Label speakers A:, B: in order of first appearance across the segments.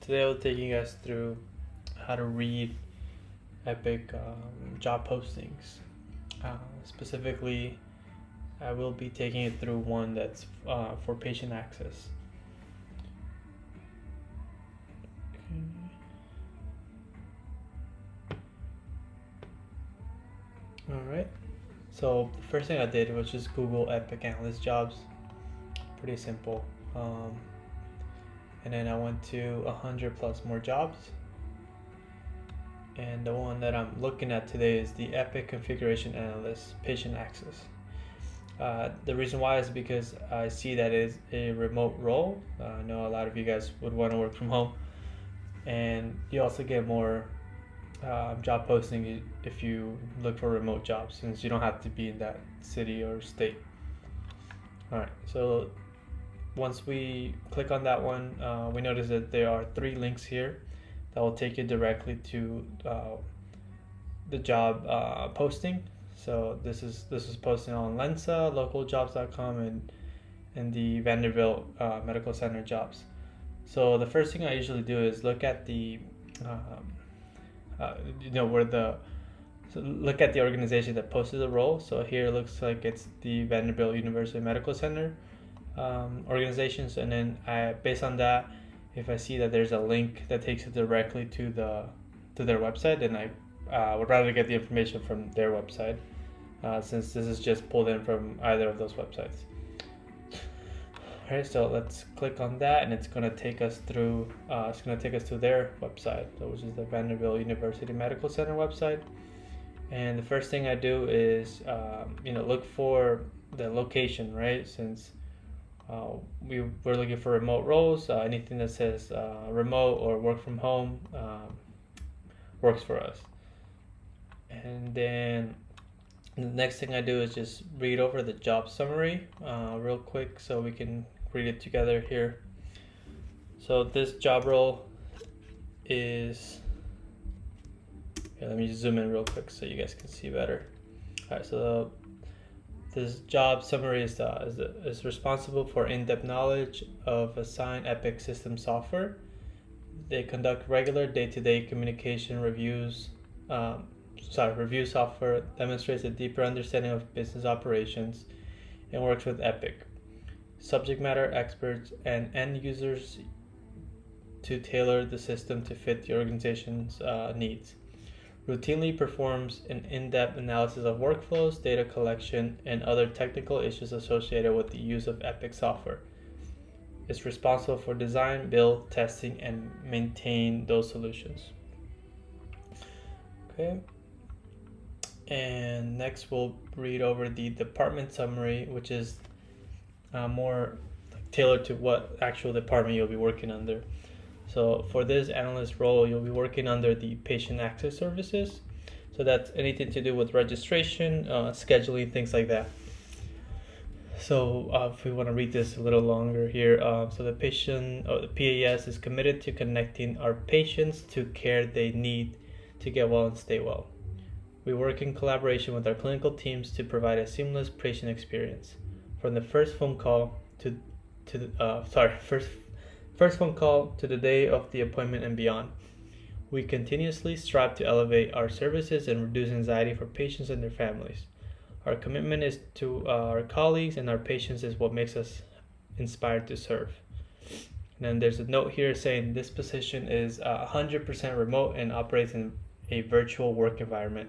A: Today I'll be taking us through how to read Epic job postings. Specifically, I will be taking it through one that's for patient access. Alright, so the first thing I did was just Google Epic Analyst jobs. Pretty simple. And then I went to 100 plus more jobs. And the one that I'm looking at today is the Epic Configuration Analyst Patient Access. The reason why is because I see that it is a remote role. I know a lot of you guys would want to work from home, and you also get more job posting if you look for remote jobs, since you don't have to be in that city or state. Alright, so once we click on that one, we notice that there are 3 links here that will take you directly to the job posting. So this is posted on Lensa, localjobs.com, and the Vanderbilt Medical Center jobs. So the first thing I usually do is look at the look at the organization that posted the role. So here it looks like it's the Vanderbilt University Medical Center organizations, and then based on that, if I see that there's a link that takes it directly to their website, then I would rather get the information from their website, since this is just pulled in from either of those websites. Alright, so let's click on that, and it's going to take us through to their website, which is the Vanderbilt University Medical Center website. And the first thing I do is look for the location, right? Since we're looking for remote roles, anything that says remote or work from home works for us. And then the next thing I do is just read over the job summary real quick so we can read it together here. So this job role is, let me just zoom in real quick so you guys can see better. All right, so this job summary is responsible for in-depth knowledge of assigned Epic system software. They conduct regular day-to-day communication reviews. Review software, demonstrates a deeper understanding of business operations, and works with Epic subject matter experts and end users to tailor the system to fit the organization's needs. Routinely performs an in-depth analysis of workflows, data collection, and other technical issues associated with the use of Epic software. Is responsible for design, build, testing, and maintain those solutions. Okay. And next we'll read over the department summary, which is more tailored to what actual department you'll be working under. So for this analyst role, you'll be working under the patient access services. So that's anything to do with registration, scheduling, things like that. So if we want to read this a little longer here, so the PAS is committed to connecting our patients to care they need to get well and stay well. We work in collaboration with our clinical teams to provide a seamless patient experience, from the first phone call to the day of the appointment and beyond. We continuously strive to elevate our services and reduce anxiety for patients and their families. Our commitment is to our colleagues and our patients is what makes us inspired to serve. And then there's a note here saying this position is 100% remote and operates in a virtual work environment.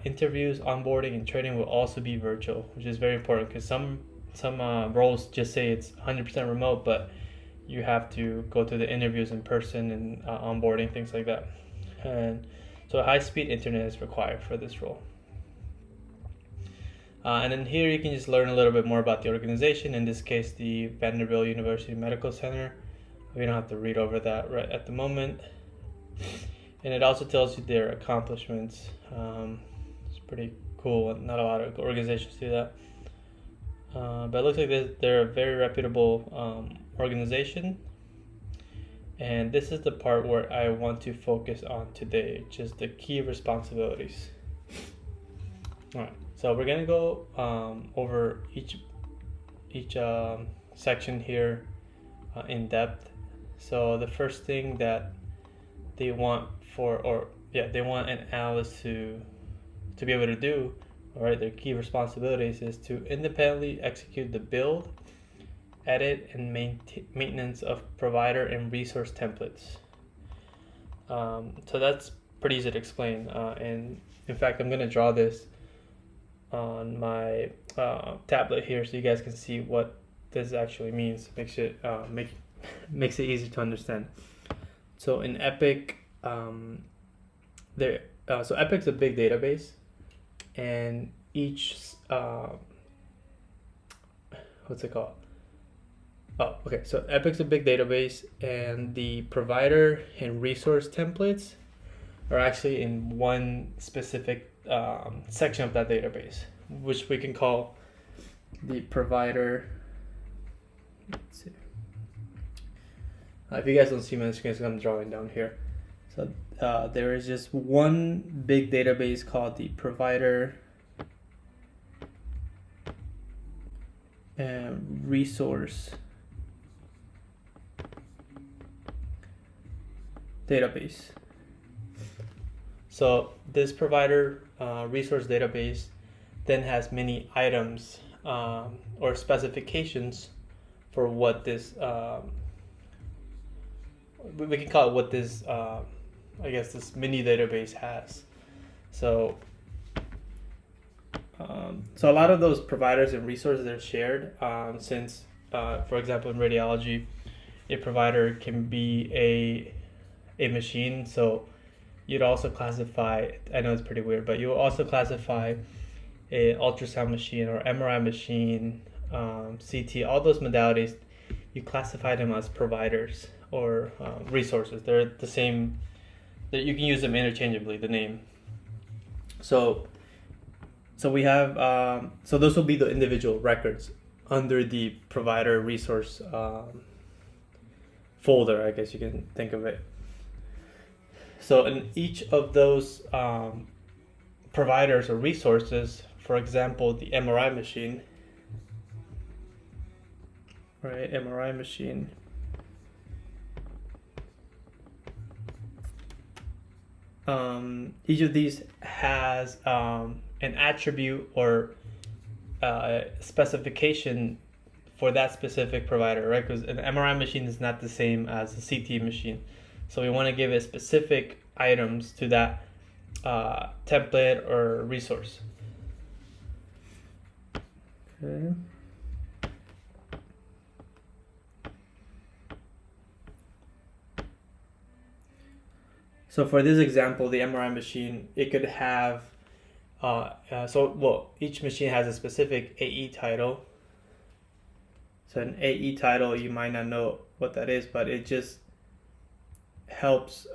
A: Interviews, onboarding, and training will also be virtual, which is very important because some roles just say it's 100% remote, but you have to go to the interviews in person and onboarding, things like that. And so high-speed internet is required for this role. And then here you can just learn a little bit more about the organization, in this case the Vanderbilt University Medical Center. We don't have to read over that right at the moment. And it also tells you their accomplishments. It's pretty cool. Not a lot of organizations do that. But it looks like they're a very reputable organization. And this is the part where I want to focus on today, just the key responsibilities. All right, so we're gonna go over each section here in depth. So the first thing that they want they want an analyst to be able to do, all right, their key responsibilities is to independently execute the build, edit, and maintenance of provider and resource templates. So that's pretty easy to explain. And in fact, I'm going to draw this on my tablet here so you guys can see what this actually means. Makes it easy to understand. So in Epic, so Epic's a big database, and each what's it called? Oh, okay. So Epic's a big database, and the provider and resource templates are actually in one specific section of that database, which we can call the provider. Let's see. If you guys don't see my screen, so I'm drawing down here. So there is just one big database called the provider and resource database. So this provider resource database then has many items or specifications for what this we can call it what this I guess this mini database has. So so a lot of those providers and resources are shared since for example in radiology a provider can be a machine, so you'd also classify, I know it's pretty weird, but you'll also classify a ultrasound machine or MRI machine, CT, all those modalities, you classify them as providers or resources. They're the same, you can use them interchangeably, the name. So we have, so those will be the individual records under the provider resource folder, I guess you can think of it. So in each of those providers or resources, for example, the MRI machine, right? MRI machine. Each of these has an attribute or specification for that specific provider, right? Because an MRI machine is not the same as a CT machine. So we want to give it specific items to that template or resource. Okay. So for this example, the MRI machine, it could have, each machine has a specific AE title. So an AE title, you might not know what that is, but it just helps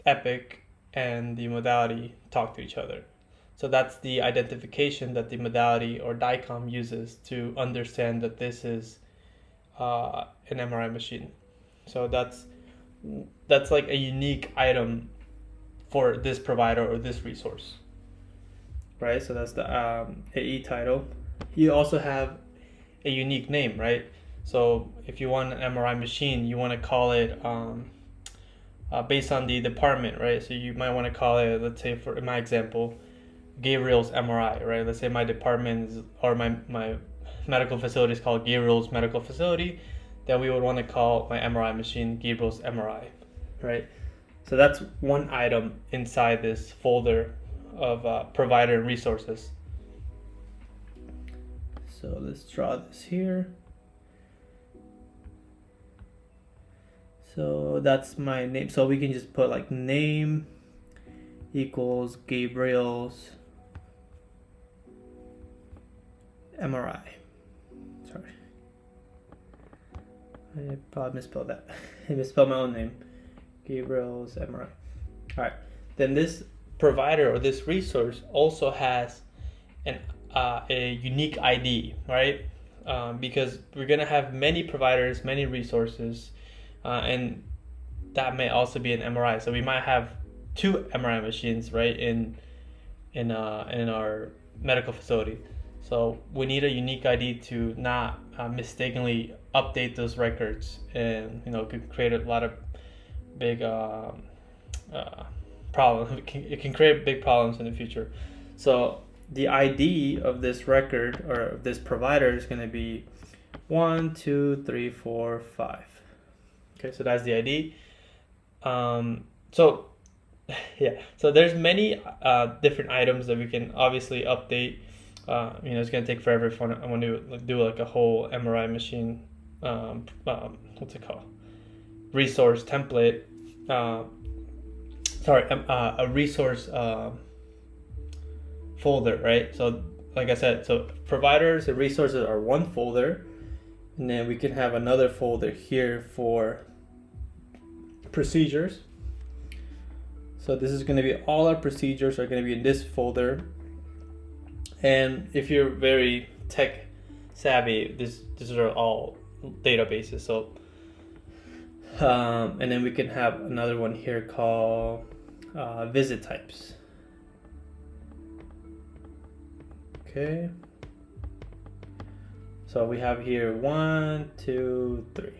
A: Epic and the modality talk to each other. So that's the identification that the modality or DICOM uses to understand that this is an MRI machine. So that's like a unique item for this provider or this resource, right? So that's the AE title. You also have a unique name, right? So if you want an MRI machine, you want to call it based on the department, right? So you might want to call it, let's say in my example, Gabriel's MRI, right? Let's say my department is, or my medical facility is called Gabriel's Medical Facility, then we would want to call my MRI machine Gabriel's MRI, right? So that's one item inside this folder of provider and resources. So let's draw this here. So that's my name. So we can just put like name equals Gabriel's MRI. Sorry. I probably misspelled that. I misspelled my own name. Gabriel's MRI. All right. Then this provider or this resource also has a unique ID, right? Because we're gonna have many providers, many resources, and that may also be an MRI. So we might have 2 MRI machines, right, in our medical facility. So we need a unique ID to not mistakenly update those records, and it could create a lot of big problems. It can create big problems in the future. So the ID of this record or of this provider is going to be 1, 2, 3, 4, 5. Okay, so that's the ID. So yeah, so there's many different items that we can obviously update. It's going to take forever if I want to do like a whole MRI machine, what's it called? Resource template. A resource folder, right? So like I said, so providers and resources are one folder, and then we can have another folder here for procedures. So this is going to be all our procedures are going to be in this folder. And if you're very tech savvy, these are all databases. So and then we can have another one here called visit types. Okay. So we have here 1, 2, 3.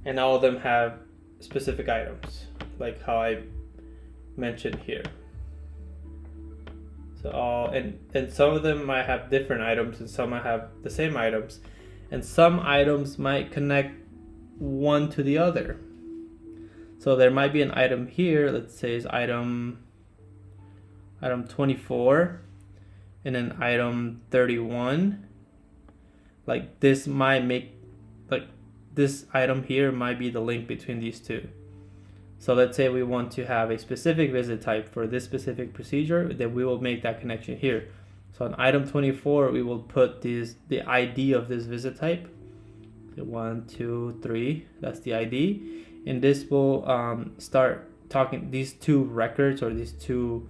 A: And all of them have specific items, like how I mentioned here. So and some of them might have different items, and some might have the same items, and some items might connect one to the other. So there might be an item here, let's say is item 24, and then item 31. Like this might make, like this item here might be the link between these two. So let's say we want to have a specific visit type for this specific procedure, then we will make that connection here. So on item 24, we will put the ID of this visit type. 1, 2, 3, that's the ID. And this will start talking, these two records or these two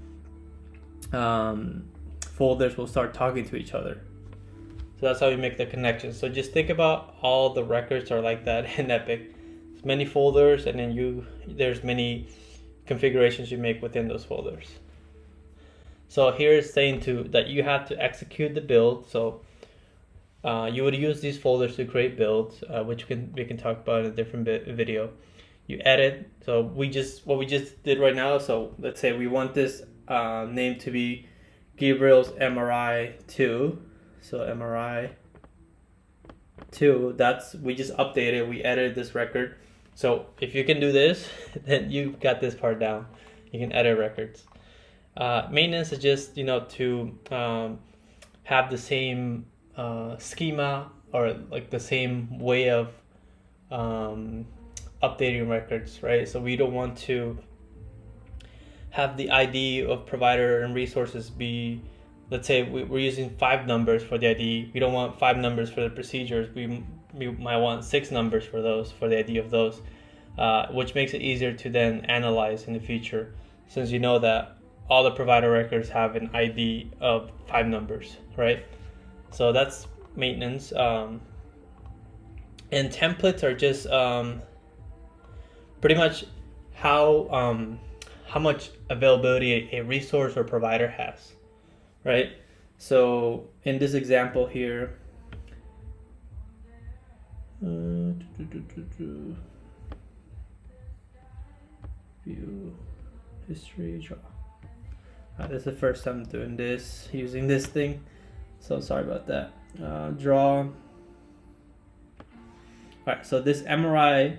A: folders will start talking to each other. So that's how we make the connection. So just think about all the records are like that in Epic. There's many folders, and then there's many configurations you make within those folders. So here it's saying that you have to execute the build. So you would use these folders to create builds, which we can talk about in a different video. You edit. So what we just did right now. So let's say we want this name to be Gabriel's MRI 2. So MRI 2, we just updated, we edited this record. So if you can do this, then you've got this part down. You can edit records. Maintenance is just, to have the same schema or like the same way of updating records, right? So we don't want to have the ID of provider and resources be, let's say we're using 5 numbers for the ID. We don't want 5 numbers for the procedures. We might want 6 numbers for the ID of those, which makes it easier to then analyze in the future, since you know that all the provider records have an ID of 5 numbers, right? So that's maintenance. And templates are just pretty much how much availability a resource or provider has. Right? So in this example here, view history, draw. This is the first time doing this, using this thing. So sorry about that. Draw. All right, so this MRI,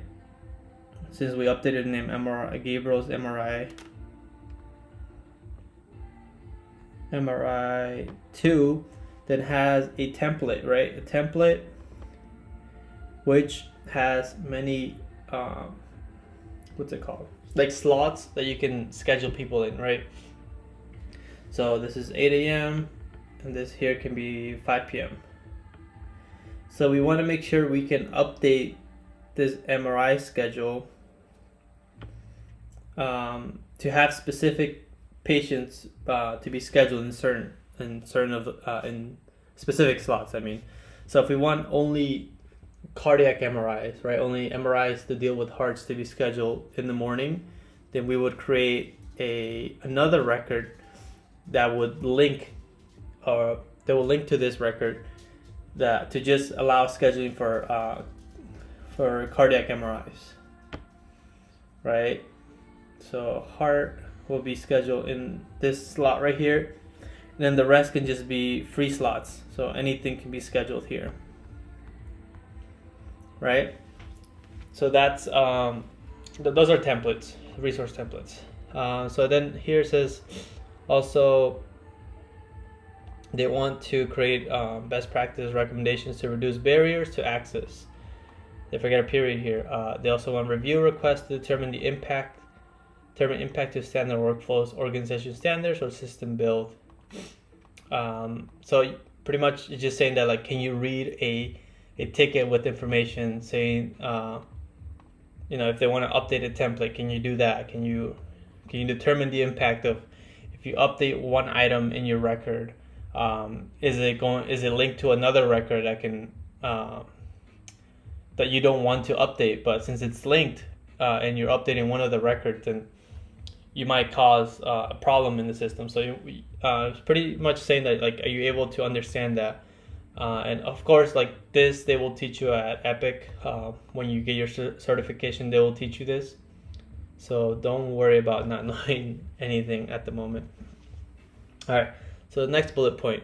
A: since we updated the name MRI, Gabriel's MRI 2, that has a template, right? A template which has many what's it called? Like slots that you can schedule people in, right? So this is 8 a.m. and this here can be 5 p.m. So we want to make sure we can update this MRI schedule to have specific patients to be scheduled in specific slots. I mean, so if we want only cardiac MRIs, right, only MRIs to deal with hearts to be scheduled in the morning, then we would create another record that would link they will link to this record that to just allow scheduling for cardiac MRIs, right? So heart will be scheduled in this slot right here, and then the rest can just be free slots. So anything can be scheduled here, right? So that's those are templates, resource templates. So then here it says also they want to create best practice recommendations to reduce barriers to access. They forget a period here. They also want review requests to determine impact to standard workflows, organization standards, or system build. So pretty much it's just saying that, like, can you read a ticket with information saying, if they want to update a template, can you do that? Can you determine the impact of if you update one item in your record? Is it linked to another record that can that you don't want to update, but since it's linked and you're updating one of the records, then you might cause a problem in the system. So it's pretty much saying that, like, are you able to understand that? And of course, like this, they will teach you at Epic. When you get your certification, they will teach you this. So don't worry about not knowing anything at the moment. All right. So the next bullet point,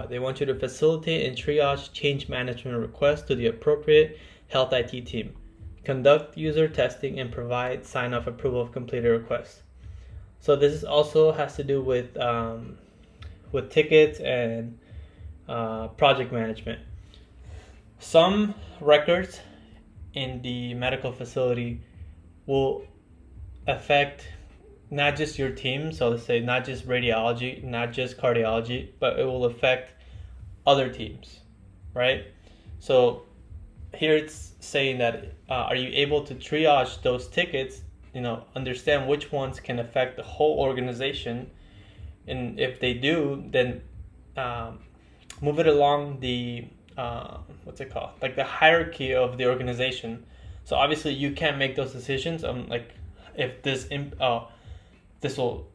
A: they want you to facilitate and triage change management requests to the appropriate health IT team, conduct user testing, and provide sign-off approval of completed requests. So this also has to do with tickets and project management. Some records in the medical facility will affect not just your team, so let's say not just radiology, not just cardiology, but it will affect other teams, right? So here it's saying that are you able to triage those tickets, understand which ones can affect the whole organization, and if they do, then move it along the like the hierarchy of the organization. So obviously you can't make those decisions like if this will,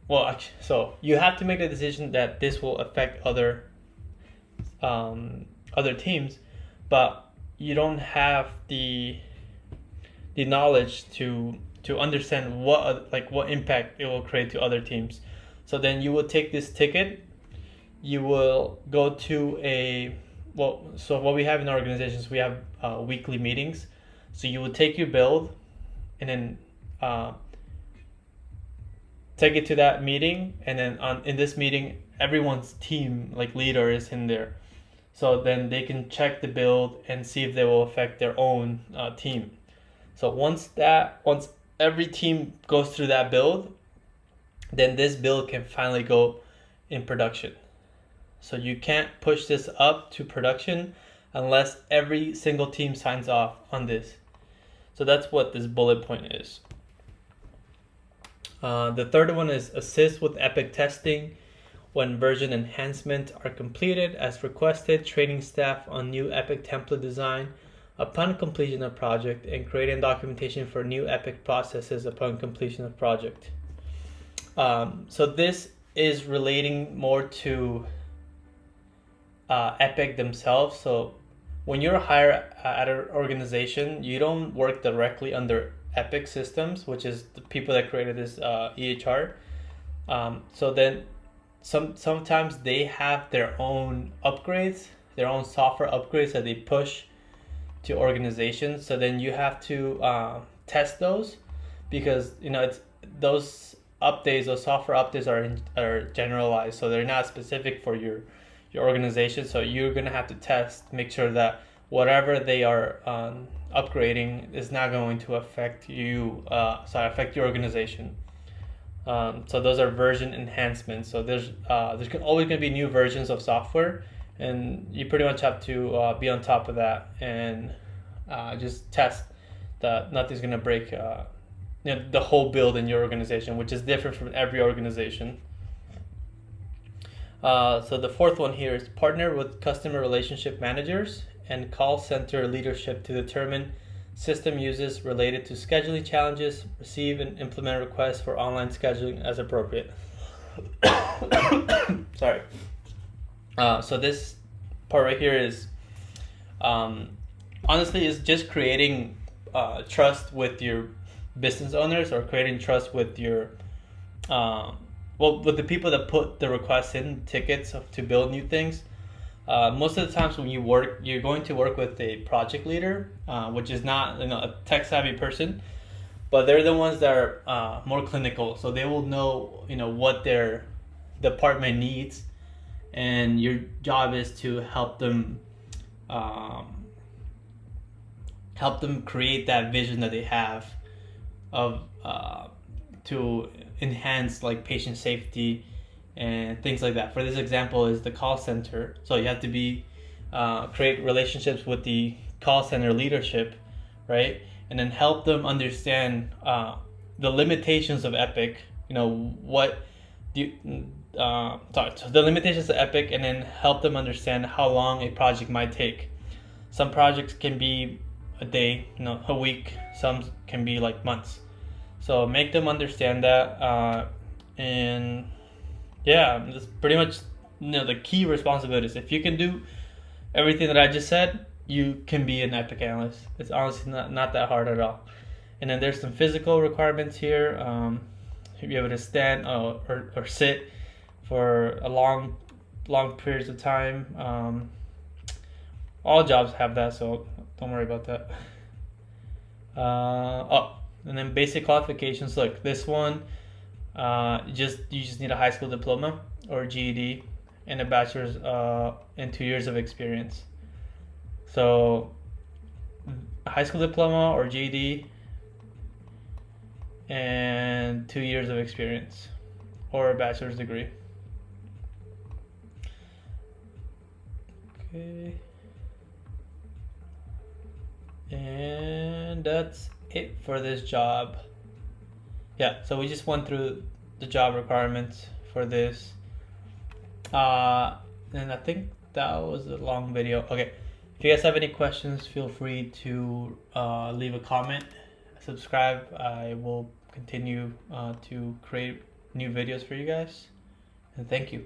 A: so you have to make the decision that this will affect other teams, but you don't have the knowledge to understand what impact it will create to other teams. So then you will take this ticket, you will go to so what we have in our organizations, we have weekly meetings. So you will take your build and then take it to that meeting, and then in this meeting everyone's team leader is in there, so then they can check the build and see if they will affect their own team. So once every team goes through that build, then this build can finally go in production. So you can't push this up to production unless every single team signs off on this. So that's what this bullet point is. The third one is assist with Epic testing when version enhancements are completed as requested, training staff on new Epic template design upon completion of project, and creating documentation for new Epic processes upon completion of project. So this is relating more to Epic themselves. So when you're hired at an organization, you don't work directly under Epic Systems, which is the people that created this EHR. So then sometimes they have their own upgrades, their own software upgrades that they push to organizations. So then you have to test those, because it's those updates, those software updates are generalized, so they're not specific for your organization. So you're gonna have to test, make sure that whatever they are upgrading is not going to affect you, affect your organization. So those are version enhancements. So there's always going to be new versions of software, and you pretty much have to be on top of that and just test that nothing's going to break the whole build in your organization, which is different from every organization. So the fourth one here is partner with customer relationship managers and call center leadership to determine system uses related to scheduling challenges, receive and implement requests for online scheduling as appropriate. Sorry. So this part right here is honestly is just creating trust with your business owners, or creating trust with your with the people that put the requests in tickets to build new things. Most of the times when you're going to work with a project leader, which is not a tech savvy person, but they're the ones that are more clinical, so they will know what their department needs, and your job is to help them create that vision that they have of to enhance like patient safety and things like that. For this example is the call center, so you have to be create relationships with the call center leadership, right? And then help them understand the limitations of Epic. The limitations of Epic, and then help them understand how long a project might take. Some projects can be a day, a week. Some can be like months. So make them understand that, and yeah, that's pretty much the key responsibilities. If you can do everything that I just said, you can be an Epic analyst. It's honestly not that hard at all. And then there's some physical requirements here. You'll be able to stand or sit for a long periods of time. All jobs have that, so don't worry about that. And then basic qualifications. Look, this one, you just need a high school diploma or GED and a bachelor's and 2 years of experience. So, a high school diploma or GED and 2 years of experience, or a bachelor's degree. Okay. And that's it for this job. Yeah, so we just went through the job requirements for this. And I think that was a long video. Okay, if you guys have any questions, feel free to leave a comment, subscribe. I will continue to create new videos for you guys. And thank you.